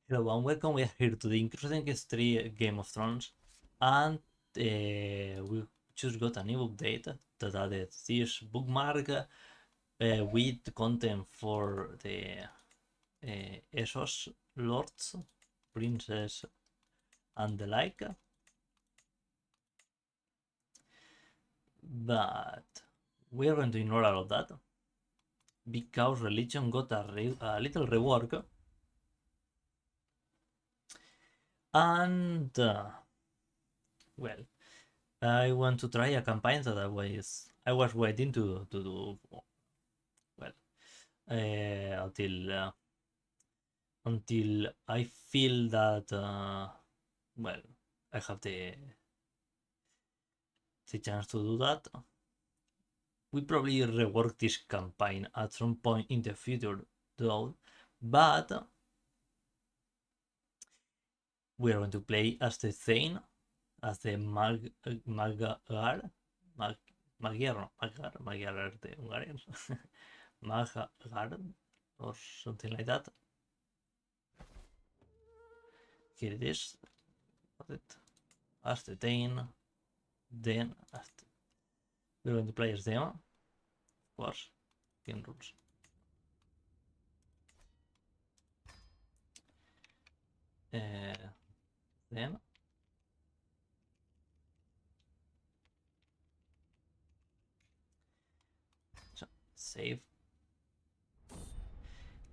Hello and welcome. We are here to the Crusader Kings 3 Game of Thrones, and we just got a new update that added this bookmark with content for the Essos lords, princess, and the like. But we are going to ignore all of that because religion got a little rework, and well. I want to try a campaign that I was waiting to do well until I feel that well I have the chance to do that. We probably rework this campaign at some point in the future though, but we are going to play as the Thein, as the Magyar, Magyar the Hungarians, Magyar or something like that. Here it is. Got it. As the Thein, then as we're going to play as them, of course. Game rules. Then so, save.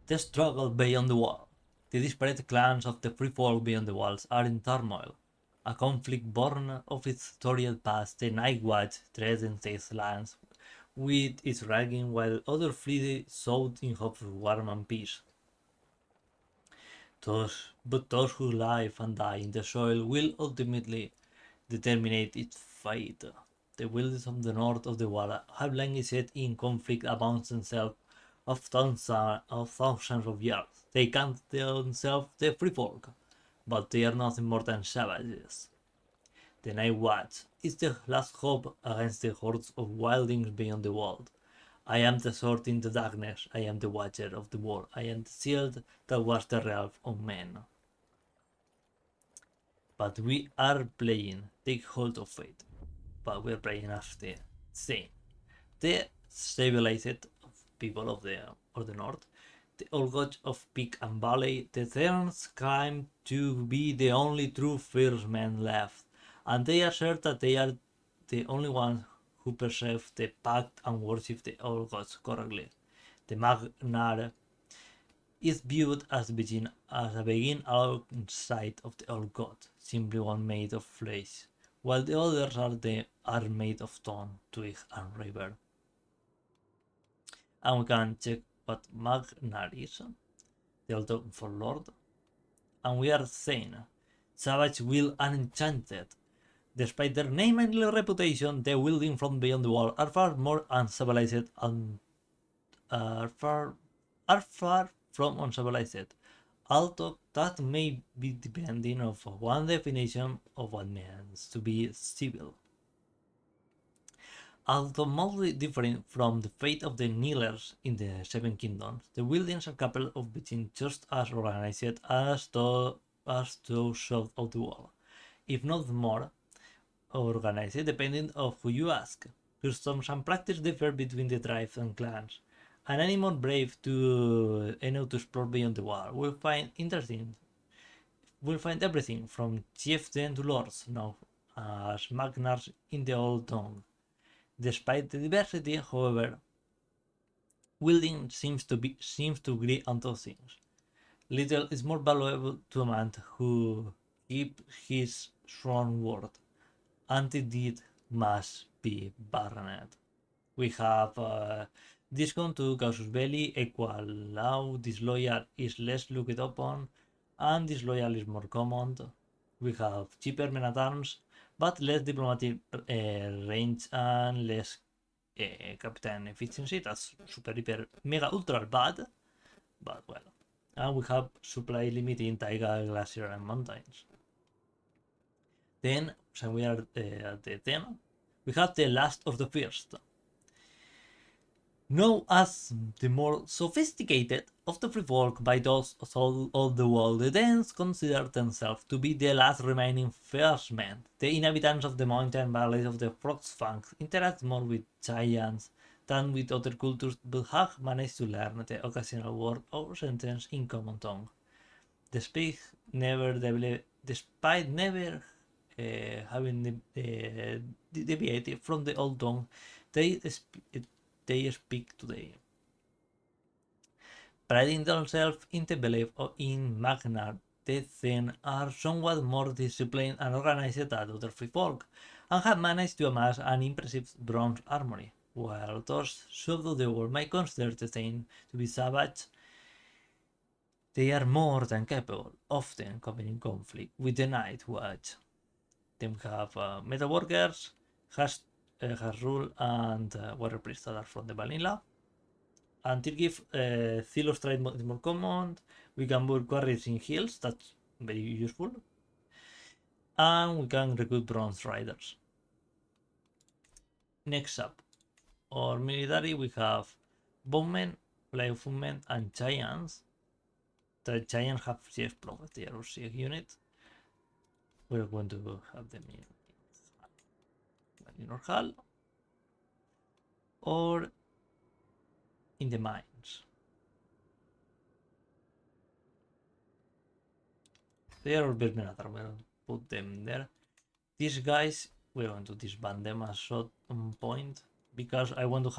The struggle beyond the wall. The disparate clans of the free folk beyond the walls are in turmoil. A conflict born of its storied past, the Night Watch threatens these lands with its ragging, while others flee south in hopes of warmth and peace. Those who live and die in the soil will ultimately determine its fate. The wilderness of the north of the wall have long set in conflict amongst themselves of thousands of years. They count themselves the free folk, but they are nothing more than savages. The Night Watch is the last hope against the hordes of wildlings beyond the world. I am the sword in the darkness, I am the watcher of the world, I am the shield that was the realm of men. But we are playing Take Hold of Fate, but we are playing as the same. The civilized people of the north, the old gods of peak and valley, the Therns claim to be the only true fierce men left, and they assert that they are the only ones who preserve the pact and worship the old gods correctly. The Maël'rhin is viewed as a being outside of the old god, simply one made of flesh, while the others are made of stone, twig, and river. And we can check what Maël'rhin is, the old term for lord, and we are saying savage, will, and enchanted. Despite their name and reputation, the wielding from beyond the wall are far more uncivilized and are far from uncivilized, although that may be depending on one definition of what means to be civil. Although mostly different from the fate of the kneelers in the Seven Kingdoms, the Wildings are capable of being just as organized as those south of the wall, if not more organized, depending on who you ask. Customs and practice differ between the tribes and clans, and anyone brave to explore beyond the wall will find everything from chieftains to lords now as magnars in the old tongue. Despite the diversity, however, wielding seems to agree on those things. Little is more valuable to a man who keeps his sworn word. Anti-deed must be burned. We have discount to casus belli, equal law, disloyal is less looked upon, and disloyal is more common. We have cheaper men at arms, but less diplomatic range and less captain efficiency. That's super, hyper, mega, ultra bad, but well. And we have supply limit in taiga, glacier, and mountains. Then, so we are at the 10. We have the last of the first. known as the more sophisticated of the free folk by those of all the world. The Danes consider themselves to be the last remaining firstmen. The inhabitants of the mountain valleys of the Frogsfang interact more with giants than with other cultures, but have managed to learn the occasional word or sentence in common tongue. Despite never having deviated from the old tongue they speak today, priding themselves in the belief in Maël'rhin. The Thein are somewhat more disciplined and organized than other free folk, and have managed to amass an impressive bronze armory. While those south of the world might consider the Thein to be savage, they are more than capable, often coming in conflict with the Night Watch. They have metalworkers, has rule, and warrior priests that are from the vanilla. Until give Thilo Stride more command, we can build quarries in hills, that's very useful. And we can recruit bronze riders. Next up, our military, we have bowmen, playfootmen, and giants. The giants have CS progress, they are CS unit. We're going to have them in our hall or in the mines. They are very military, we'll put them there. These guys, we're going to disband them as shot on point because I want to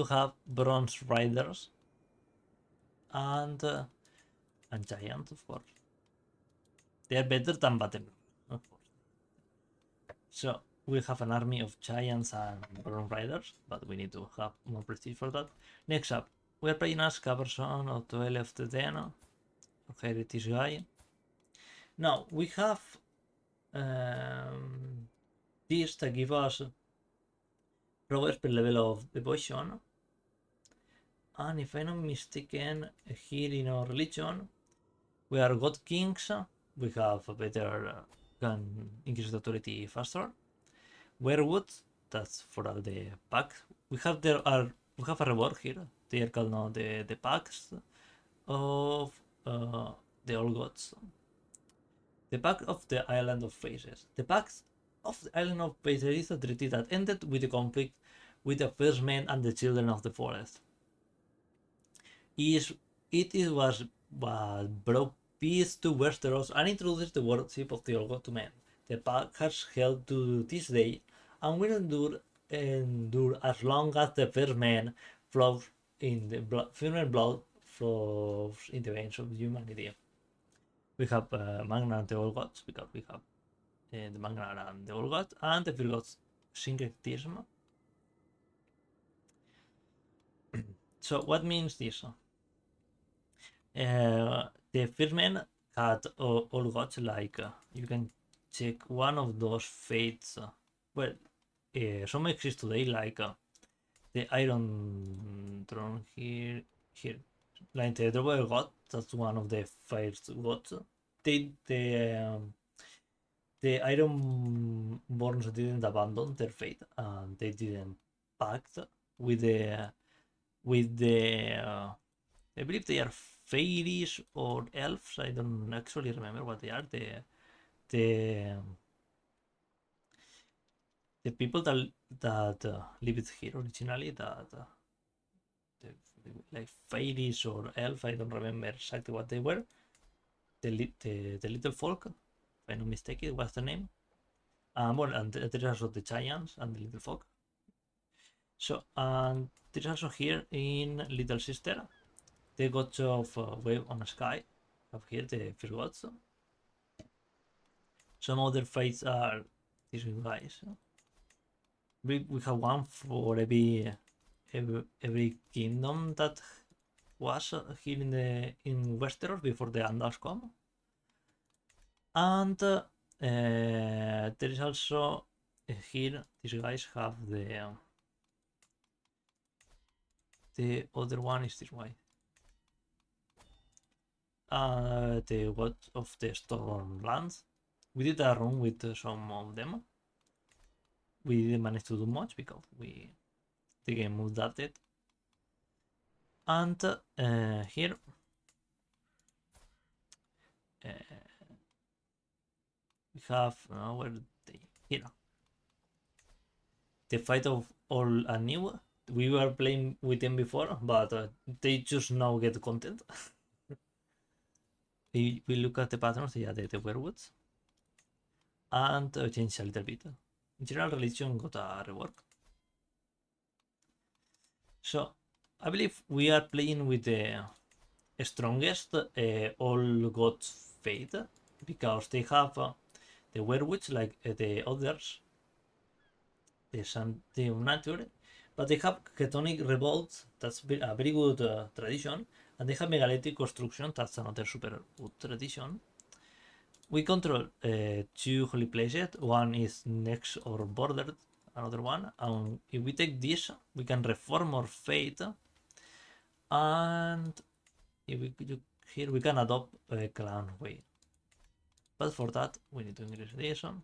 have bronze riders and giants, of course. They are better than battle, of course. So we have an army of giants and bronze riders, but we need to have more prestige for that. Next up, we are playing as Caberson of 12 of the Den. Okay, this guy. Now we have this to give us progress per level of devotion. And if I'm not mistaken, here in our religion, we are God Kings. We have a better, can increase the authority faster. Werewolves, that's for the pack. We have we have a reward here. They are called now the packs of the old gods. The pack of the Island of Faces. The packs of the Island of Faces is a treaty that ended with the conflict with the first men and the children of the forest. It was what brought peace to Westeros and introduced the worship of the old god to men. The pact has held to this day and will endure as long as the first man flows in the human blood flows in the veins of humanity. We have Maël'rhin and the old gods because we have the Maël'rhin and the old gods and the first gods syncretism. So what means this? The first man had all gods like you can check one of those fates. Well, some exist today like the Iron Throne here, like the Double God. That's one of the first gods. The Ironborns didn't abandon their fate, and they didn't pact with the I believe they are fairies or elves. I don't actually remember what they are. The people that lived here originally, like fairies or elf. I don't remember exactly what they were. The little folk, if I'm not mistaken, was the name. Well, and there are also the giants and the little folk. So, and there's also here in Little Sister the gods of wave on the sky. Up here the first gods. Some other fates are these guys. We have one for every kingdom that was here in Westeros before the Andals come. And there is also here these guys have the other one is this way. The gods of the Stormlands. We did a run with some of them. We didn't manage to do much because the game was updated. And here we have where they here the fight of all anew. We were playing with them before, but they just now get content. We look at the patterns, yeah, the werewolves, and change a little bit. In general, religion got a rework. So I believe we are playing with the strongest all gods fate, because they have the werewolves like the others, the nature, but they have Ketonic revolts. That's a very good tradition, and they have megalithic construction. That's another super good tradition. We control two holy places. One is next or bordered, another one. And if we take this, we can reform our fate. And if we here we can adopt a clan way. But for that, we need to increase this one.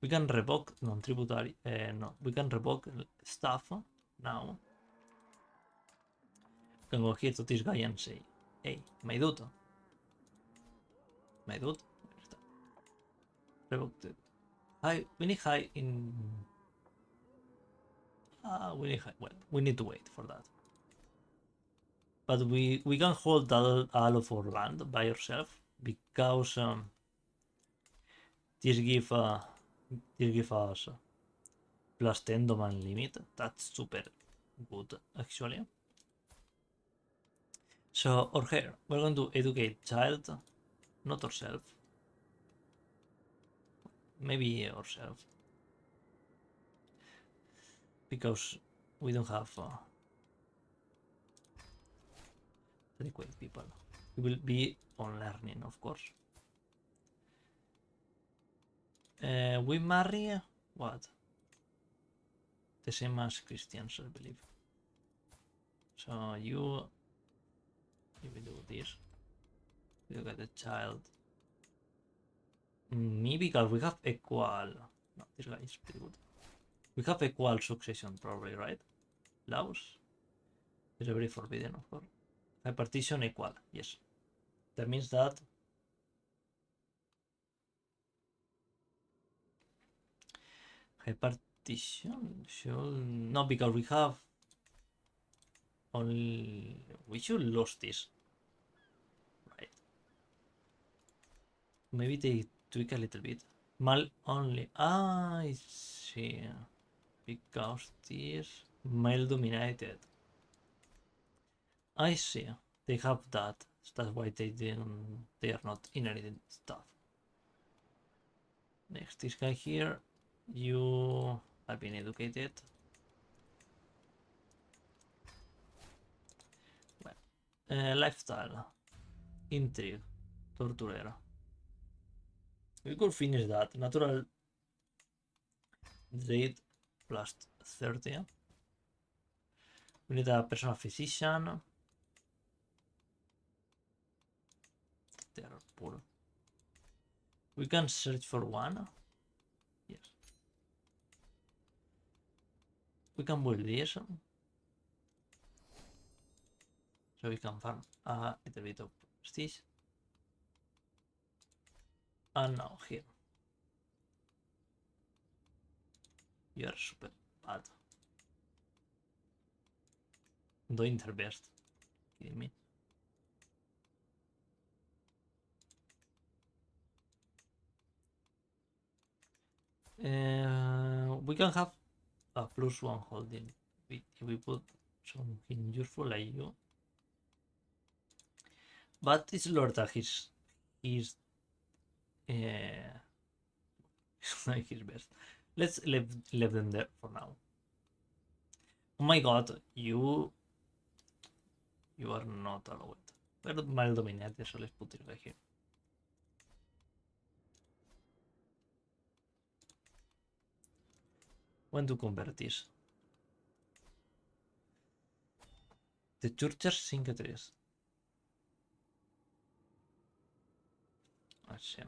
We can revoke non-tributary. No, we can revoke stuff now. We can go here to this guy and say, hey, my dude. Revoked it. High, we need high in. We need high. Well, we need to wait for that. But we can hold all of our land by ourselves, because this give us plus 10 domain limit. That's super good actually. So or here we're going to educate child, not ourselves. Maybe ourselves, because we don't have adequate people. We will be on learning, of course. We marry what? The same as Christians, I believe. So you will do this. You get a child. Me, because we have equal. No, this guy is pretty good. We have equal succession, probably, right? Laos is very forbidden, of course. High partition equal, yes. That means that high partition should no, because we have only. We should lose this, right? Maybe they tweak a little bit. Mal only. I see. Because this male dominated. I see. They have that. That's why they didn't. They are not inheriting stuff. Next, this guy here. You have been educated. Well, lifestyle, intrigue, torturer. We could finish that. Natural trade plus 30. We need a personal physician. They are poor. We can search for one. Yes. We can build this. So we can farm a little bit of prestige. And now here. You are super bad. Doing their best. Kidding me? We can have a +1 holding if we put something useful like you. But it's Lord that he's like his best. Let's leave them there for now. Oh my god, you are not allowed. We're mal dominated, so let's put it right here. When to convert this? The churches 5-3. Let's see.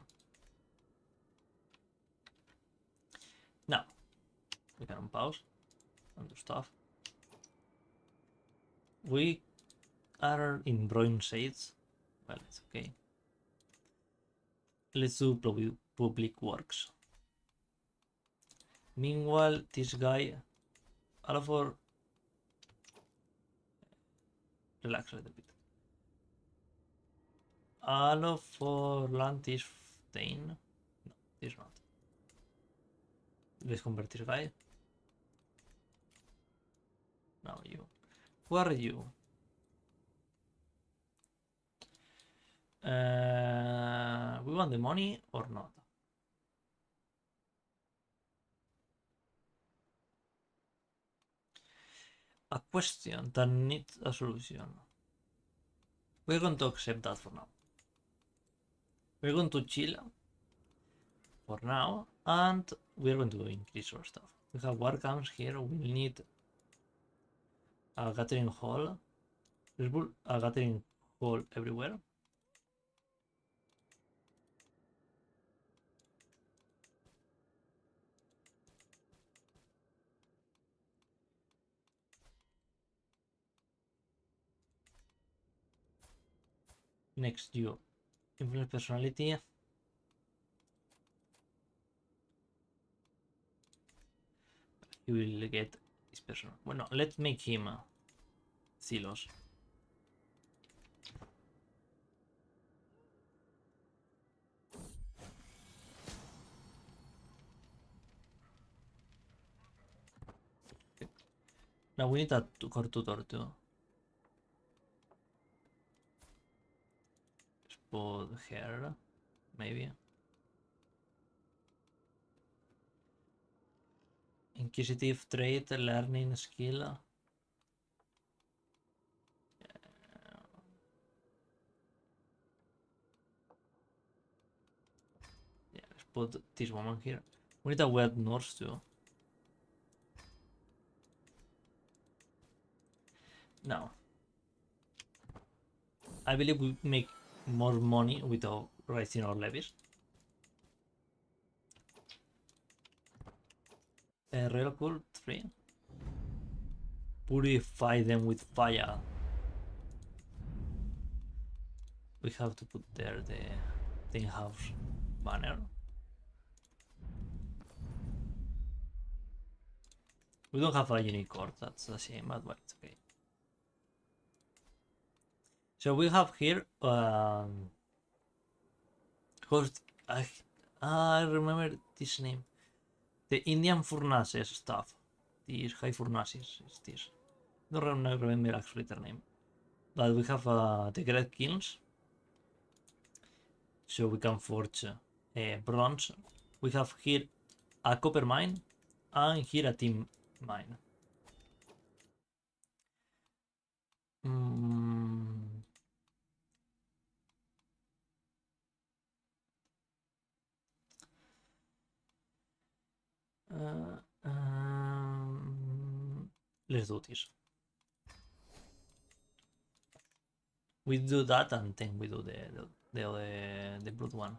Now we can pause and do stuff. We are in bronze age. Well, it's okay. Let's do public works. Meanwhile, this guy, all for relax a little bit. All for land is Thein. No, it's not. Let's convert this guy. Now you. Who are you? We want the money or not? A question that needs a solution. We're going to accept that for now. We're going to chill for now, and we're going to increase our stuff. We have war camps here. We need a gathering hall. Let's build a gathering hall everywhere. Next, you influence personality. He will get his personal. Well, no, let's make him Silos. Now we need a core tutor too. Let's put her, maybe. Inquisitive trait, learning skill. Yeah, let's put this woman here. We need a wet nurse too. Now, I believe we make more money without raising our levies. Real cool 3. Purify them with fire. We have to put there the in-house banner. We don't have a unique cord, that's a shame, but it's okay. So we have here host. I remember this name. The Indian furnaces stuff. These high furnaces is this. Don't remember actually their name. But we have the Great Kilns. So we can forge bronze. We have here a copper mine and here a tin mine. Let's do this. We do that and then we do the blood one.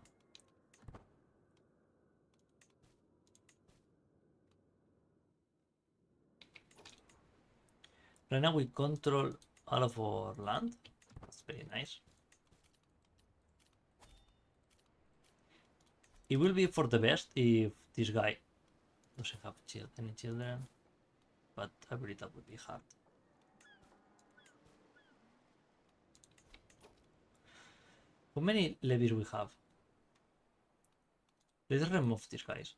Right now we control all of our land. That's very nice. It will be for the best if this guy doesn't have any children, but I believe that would be hard. How many levies we have? Let's remove these guys.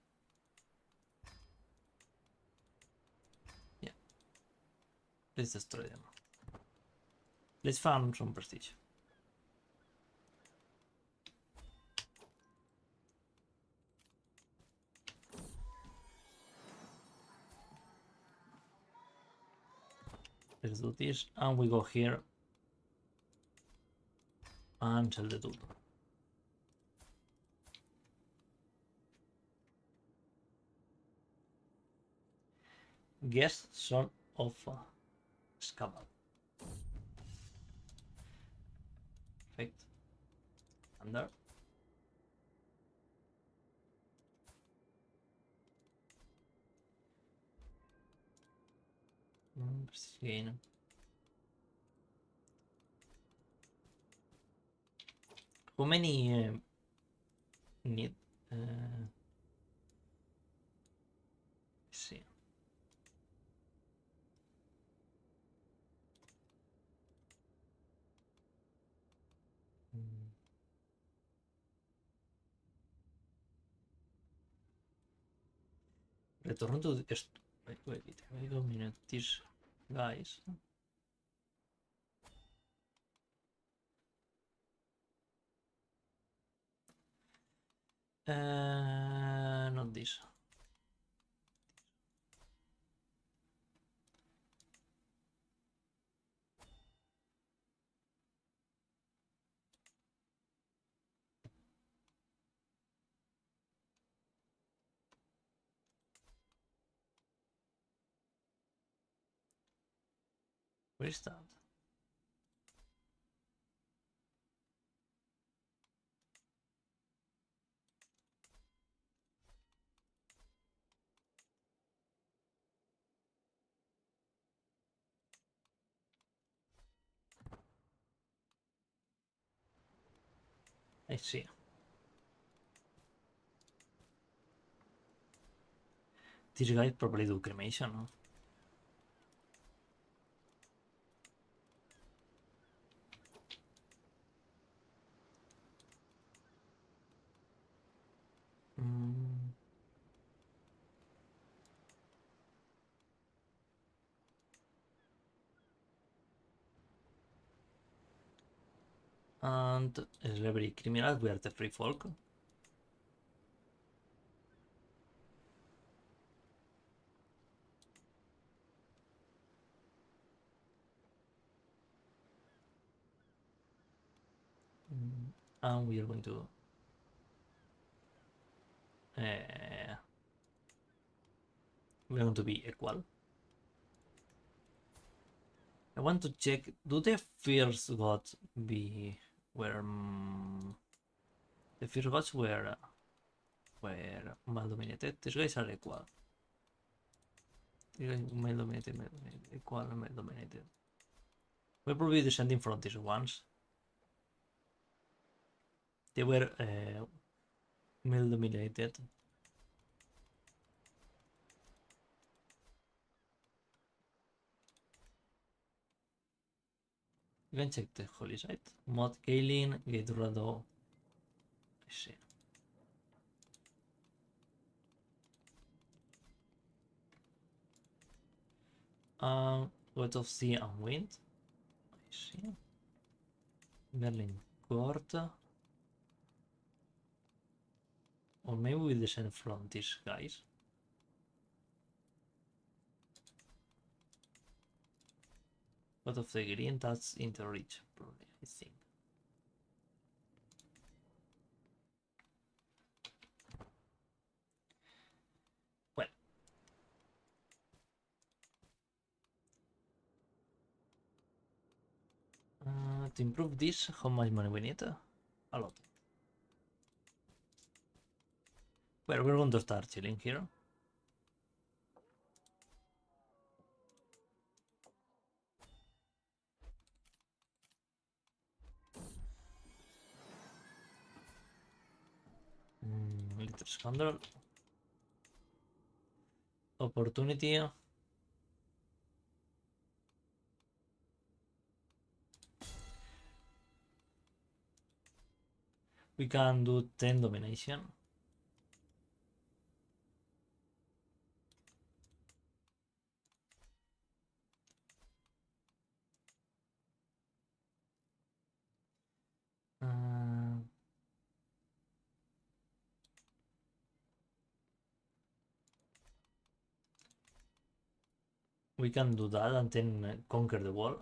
Yeah. Let's destroy them. Let's farm some prestige. Let's do this, and we go here and sell the tutor. Guest son of Scabal. Perfect. Under. Prestige gain. How many need? See. Return to wait a minute, these guys. Not this. Where is that? I see. These guys probably do cremation, no? And slavery criminals, we are the free folk. And we are going to we're going to be equal. I want to check, do the first gods were the first gods were mal dominated? These guys are equal. These guys mal dominated, equal, mal dominated. We're probably descending from these ones. They were mal dominated. You can check the holy site. Mod Kaelin, Gate Rado. I see. God of Sea and Wind. I see. Berlin Court. Or maybe we descend from these guys. God of the Green, that's into reach, probably, I think. Well. To improve this, how much money we need? A lot. Well, we're going to start chilling here. Little Scandal. Opportunity. We can do 10 domination. We can do that and then conquer the wall,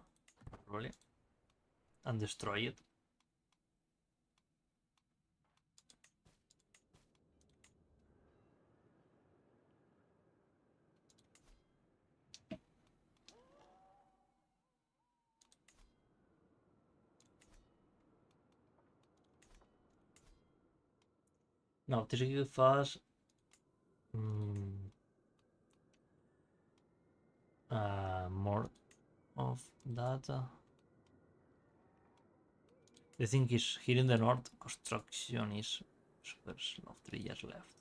probably, and destroy it. Now, this gives us more of that. The thing is, here in the north, construction is super slow. 3 years left.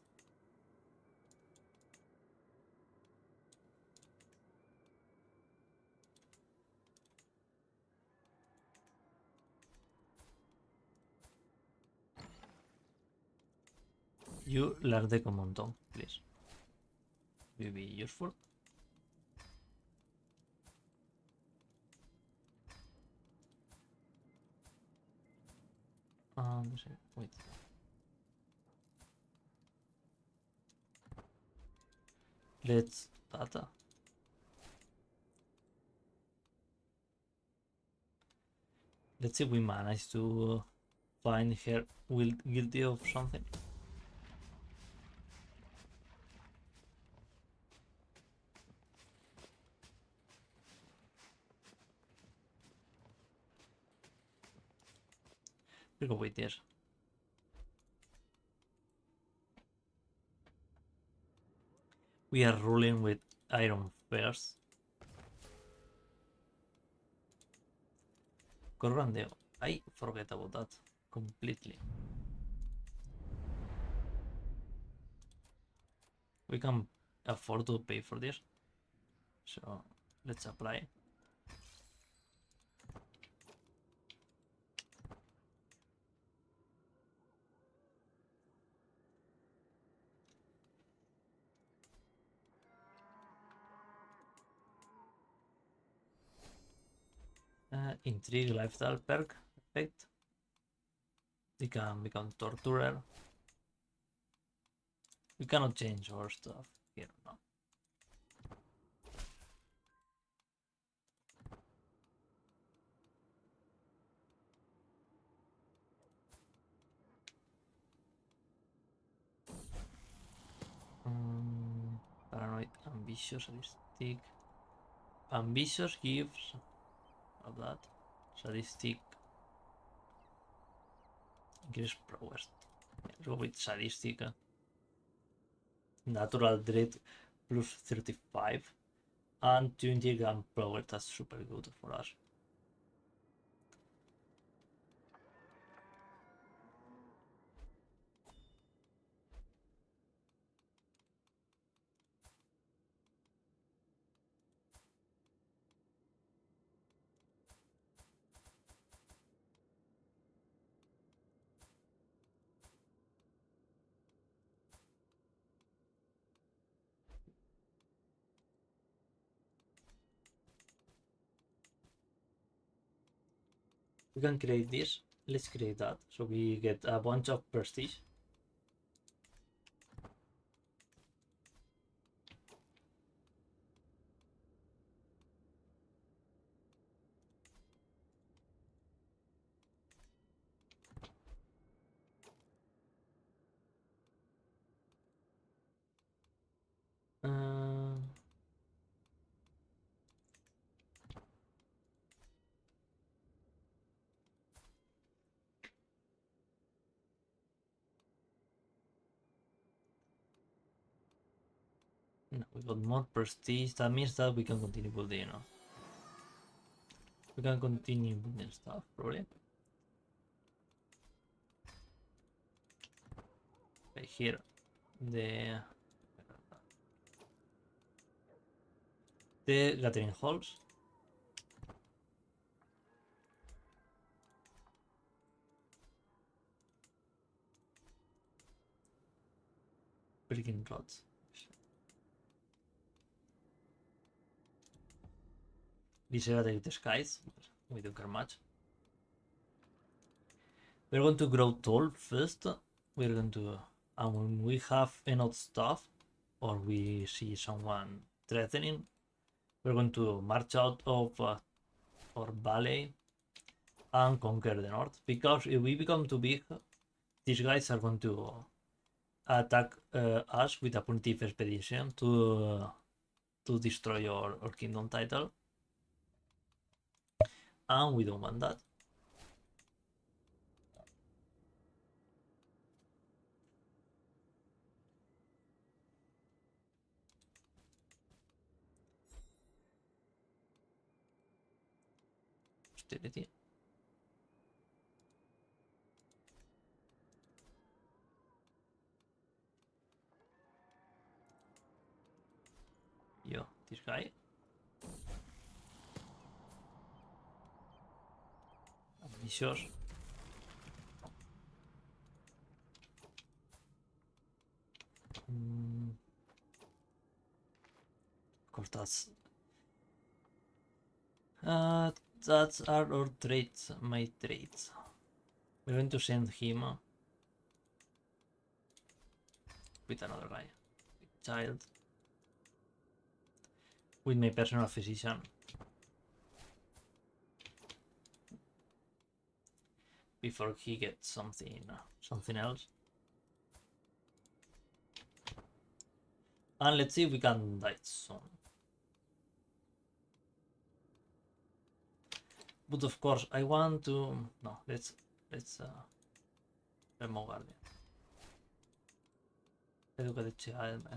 You learn the common tongue, please. Will be useful. Wait. Let's data. Let's see if we manage to find her guilty of something. We'll go with this. We are ruling with iron first. Corrandeo. I forget about that completely. We can afford to pay for this. So let's apply. Intrigue lifestyle perk effect. We can become torturer. We cannot change our stuff here now. Paranoid, ambitious, sadistic. Ambitious gives of that. Sadistic. Increase prowess. Let's go with sadistic. Natural dread plus 35. And 20 gun power. That's super good for us. We can create this. Let's create that. So we get a bunch of prestige. No, we got more prestige. That means that we can continue building, you know. We can continue building stuff, probably. Right here, the gathering halls. Breaking rods. Visera the skies. We don't care much. We're going to grow tall first. We're going to, and when we have enough stuff, or we see someone threatening, we're going to march out of our valley and conquer the north. Because if we become too big, these guys are going to attack us with a punitive expedition to destroy our kingdom title, and we don't want that. Hostility. this guy. Ambitious. Of course, that's our traits, my traits. We're going to send him with another guy, with child, with my personal physician. Before he gets something else. And let's see if we can die soon. But of course, I want to. No, let's remove guardian. Educate the child.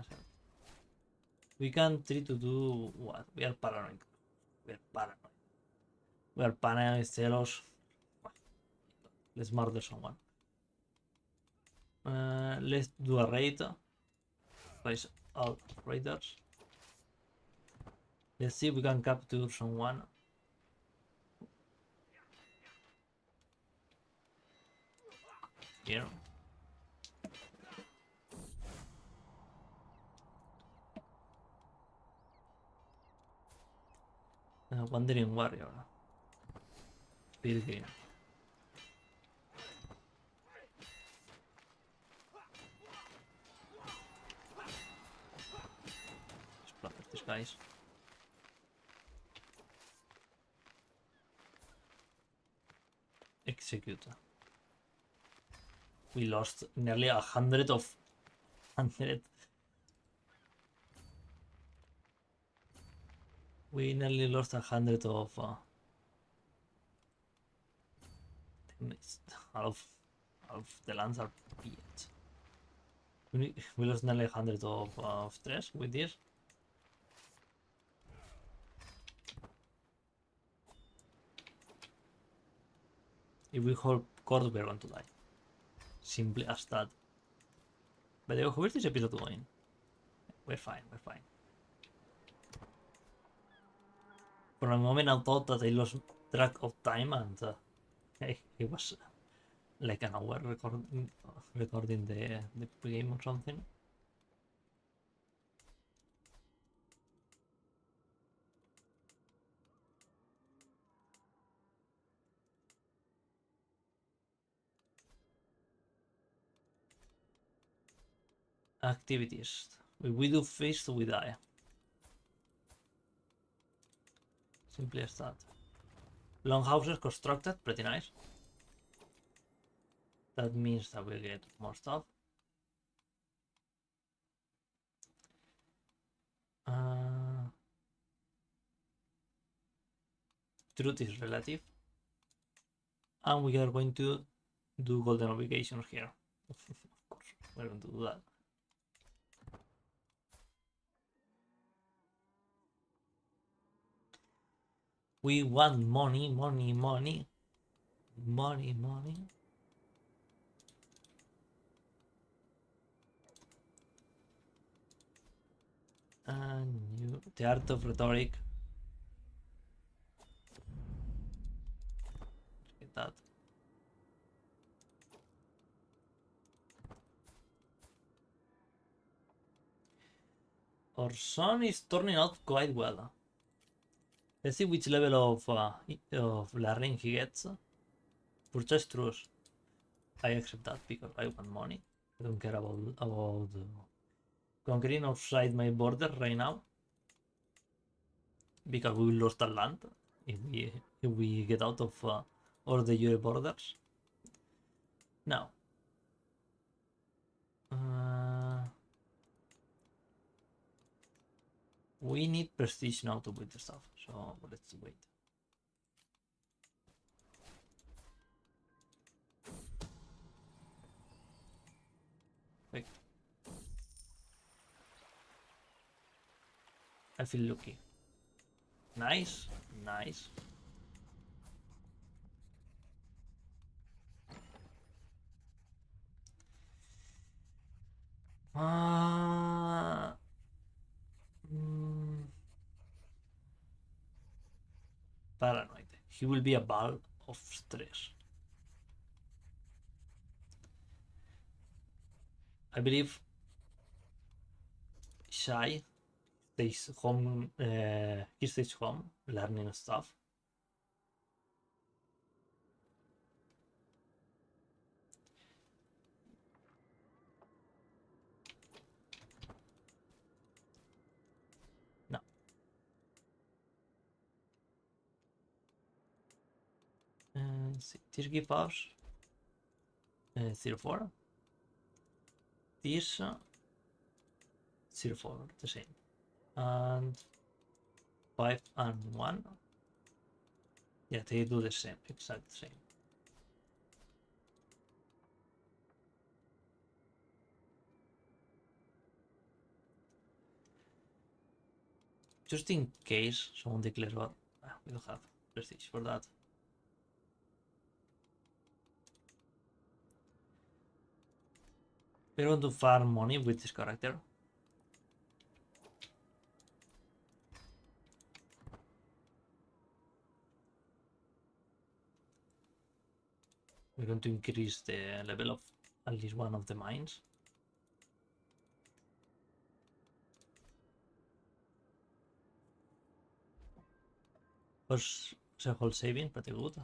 We can try to do what? We are paranoid. We are paranoid. We are paranoid, zealous. Let's murder someone. Let's do a raid. Place all raiders. Let's see if we can capture someone. Here. Wandering warrior. Pilgrim. Splatter these guys. Execute. We lost nearly 100 of 100. We nearly lost 100 of half the lands are beat. We lost nearly 100 of stress with this. If we hold court, we're going to die. Simply as that. By the way, who is this episode going? We're fine, we're fine. For a moment I thought that I lost track of time and it was like an hour recording the game or something. Activities. If we do feast, we die. Simply as that. Longhouses constructed, pretty nice. That means that we get more stuff. Truth is relative. And we are going to do golden obligations here. Of course, we're going to do that. We want money, money, money. Money, money. And the art of rhetoric. Get that. Our son is turning out quite well. Let's see which level of Maël'rhin he gets. Purchase truce. I accept that because I want money. I don't care about conquering outside my border right now. Because we will lose the land if we get out of all the EU borders. Now. We need prestige now to build the stuff, so let's wait. Wait. I feel lucky. Nice, nice. paranoid. He will be a ball of stress. I believe Shy stays home. He stays home learning stuff. No. This give us 0-4. This 0-4, the same. And 5 and 1. Yeah, they do the same, exact same. Just in case someone declares war, we don't have prestige for that. We're going to farm money with this character. We're going to increase the level of at least one of the mines. Was the whole saving pretty good.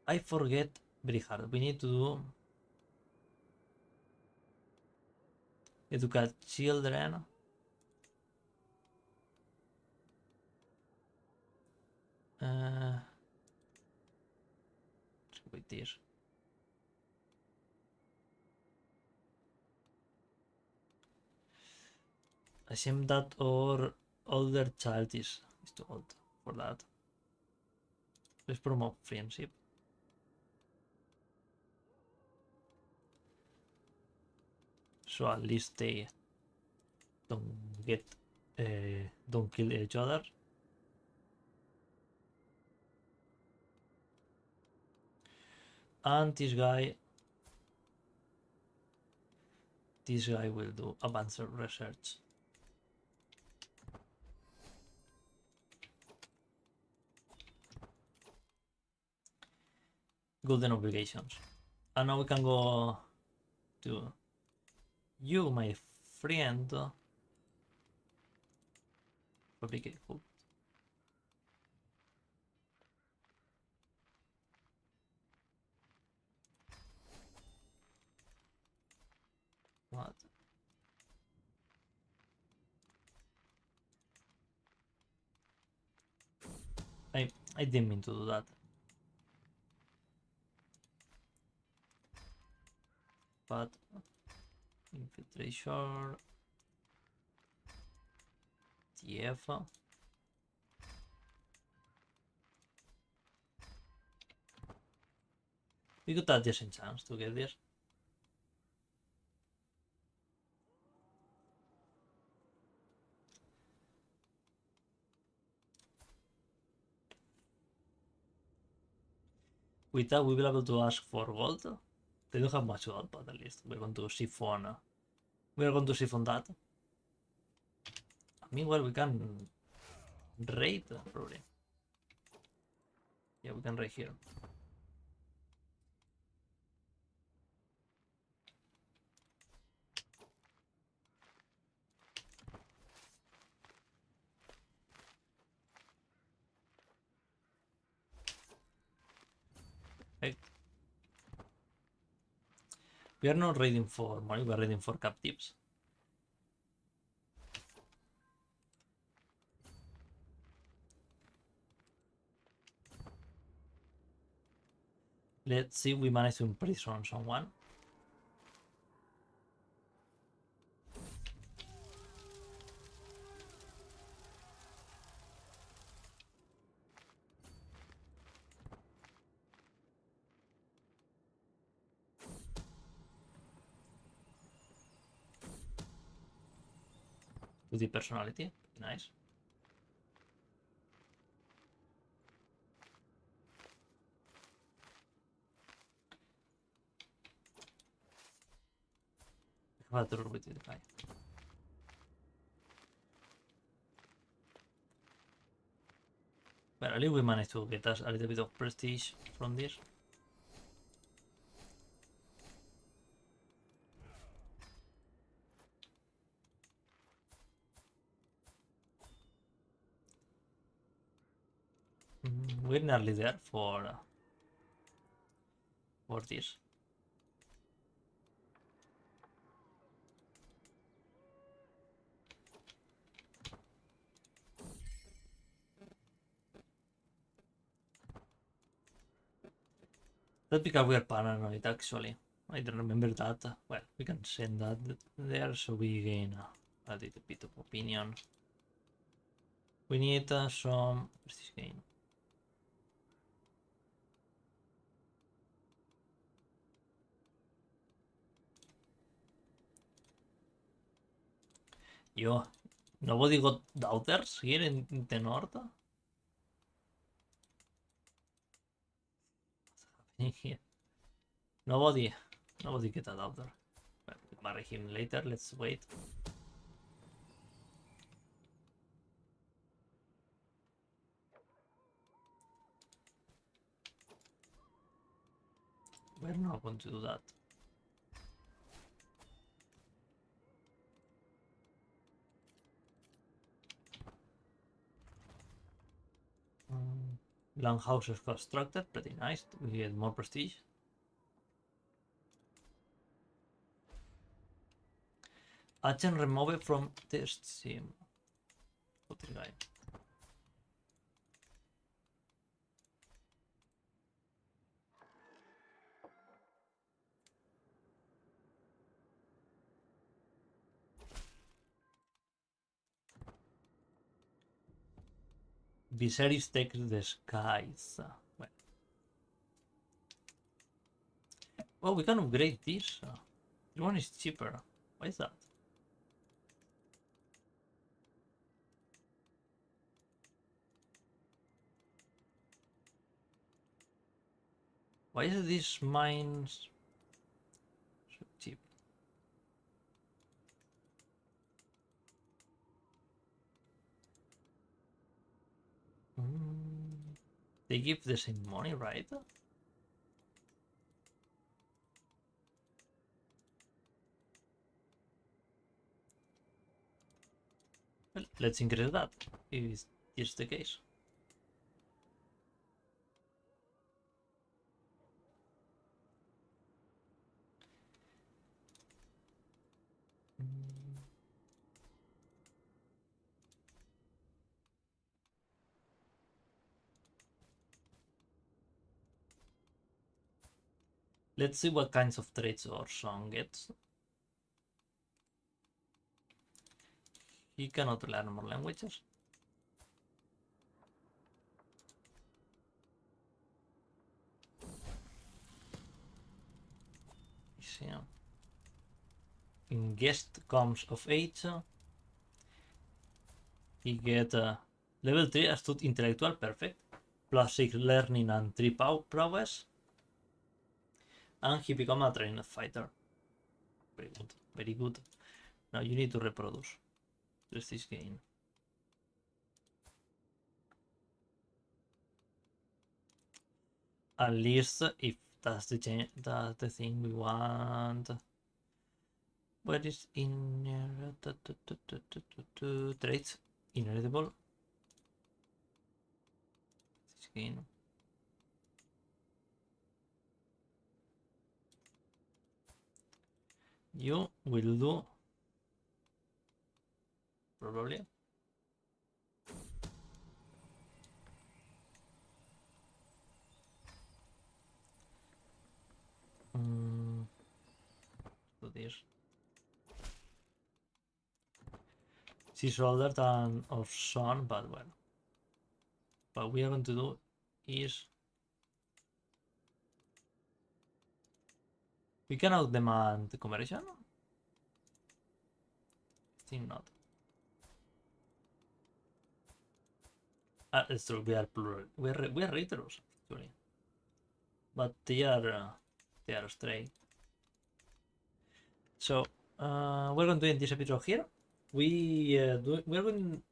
I forget very hard. We need to do educate children. Wait there. Assume that our older child is too old for that. Let's promote friendship. So at least they don't get don't kill each other. And this guy will do advanced research. Golden obligations. And now we can go to you, my friend. Fabricate food. What? I didn't mean to do that. But infiltration. TF. We got a decent chance to get there. With that, we will be able to ask for gold. They don't have much gold, but at least we're going to siphon. We're going to siphon that. Meanwhile, we can raid probably. Yeah, we can raid here. Right. We are not raiding for money, we are raiding for captives. Let's see if we manage to imprison someone. With the personality, nice. With the guy. But at least we managed to get us a little bit of prestige from this. We're nearly there for this. That's because we are paranoid, actually. I don't remember that. Well, we can send that there so we gain a little bit of opinion. We need some prestige gain. Yo, nobody got daughters here in the north? What's happening here? Nobody get a daughter. Well, we'll marry him later, let's wait. We're not going to do that. Long houses constructed, pretty nice. We get more prestige. Action removed from test sim. Put the guy. Viserys takes the skies. Well, we can upgrade this. This one is cheaper. Why is that? Why is this mines so cheap? They give the same money, right? Well, let's increase that if it's the case. Let's see what kinds of traits our son gets. He cannot learn more languages. In guest comes of age, he get level 3 astute intellectual, perfect, plus 6 learning and 3 prowess, and he become a trained fighter. Very good, very good. Now you need to reproduce. Just this game. At least if that's the thing we want. What is in traits? Inheritable. This game. You will do probably. Do this. She's older than our son, but well. What we are going to do is we cannot demand the conversion. I think not. It's true. We are plural. We are reiteros actually, but they are stray. So we're going to end this episode here. We're doing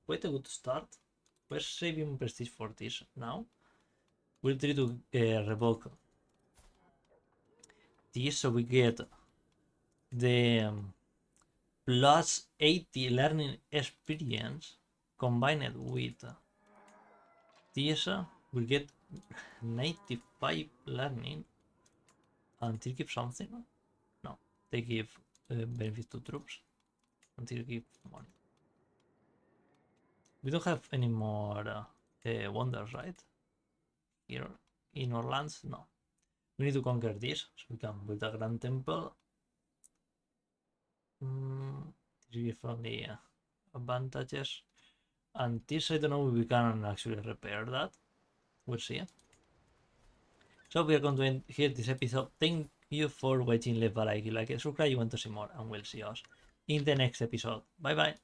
quite a good start. we're saving prestige for this now. We'll try to revoke this so we get the plus 80 learning experience combined with this. We'll get 95 learning. And they give something? No, they give benefit to troops. And they give money. We don't have any more wonders, right? Here in our lands, no. We need to conquer this, so we can build a grand temple. This gives only advantages. And this, I don't know if we can actually repair that. We'll see. So we are going to end here this episode. Thank you for watching. Leave a like, subscribe, you want to see more, and we'll see us in the next episode. Bye bye.